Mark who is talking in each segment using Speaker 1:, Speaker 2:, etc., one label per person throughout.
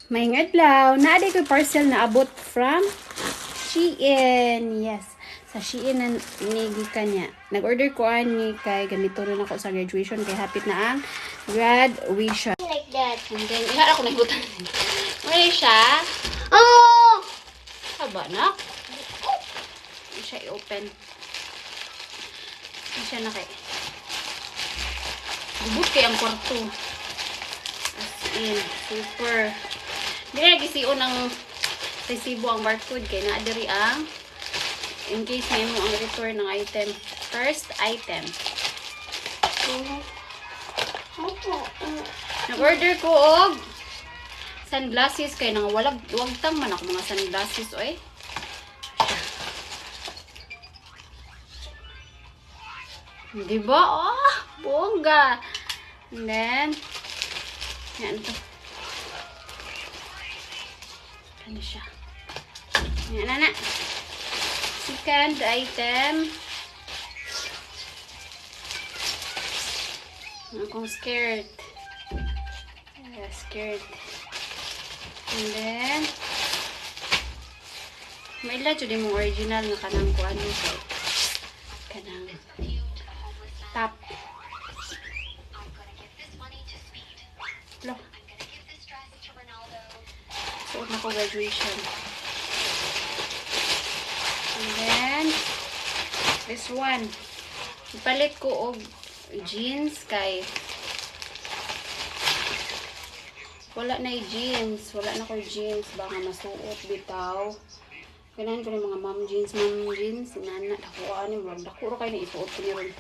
Speaker 1: May adlaw. Naaday ko parcel na abot from Shein. Yes. Sa Shein na nigikan niya. Nag-order ko ani kay gamito rin ako sa graduation kay hapit na ang graduation.
Speaker 2: Like that.
Speaker 1: And then, ihara ko nagbutan. Mali siya.
Speaker 2: Oh!
Speaker 1: Haba na. Hindi siya i-open. Hindi siya na kay. Bubot kay ang kwarto. As in, super. Hindi na nagisiyo ng resibo ang barcode kay naadiri ang in case may mo ang return ng item. First item. Nag-order ko og sunglasses kay nang wagtang man ako mga sunglasses oy. Diba? Oh, bongga. And then yan to. Ano siya? Yan na. Second item. Akong scared. Yeah, scared. And then may ila jud mo original na kanang kuan mo kay kanang top. Lo. Suot na ko graduation. And then this one. Ipalit ko og jeans kay wala na jeans. Wala na ko jeans. Baka masuot bitaw. Kailangan ko ng mga mom jeans. Inana. Dakuha ni mo. Dakuro kayo na isuot ko niyo rin.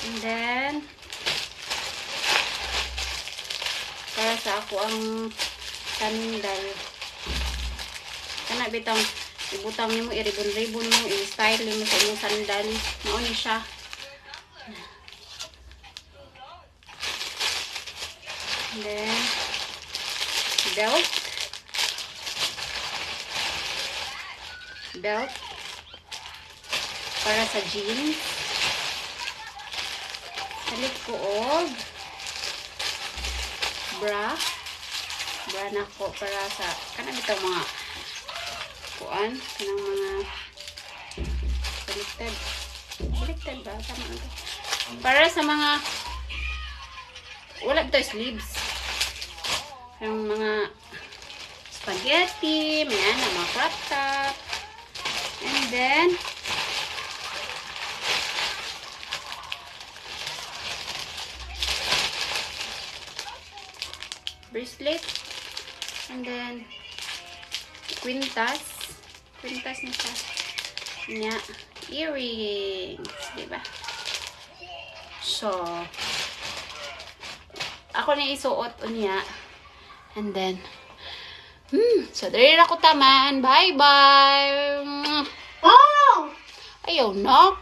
Speaker 1: And then para sa ako ang sandal. Kana bitang ibutang nimo, i-ribbon mo, i-style mo sa imong sandal. Mao ni siya. And then belt para sa jeans. Salit ko og bra na ko para sa kanang bitaw mga kuan kanang mga baliktad ba tama ito para sa mga wala bitaw sleeves yung mga spaghetti mga crop top. And then bracelet. And then quintas na siya niya. Earrings, diba? So ako na isuot unya. And then so dali na ko taman. Bye bye.
Speaker 2: Oh!
Speaker 1: Ayaw na.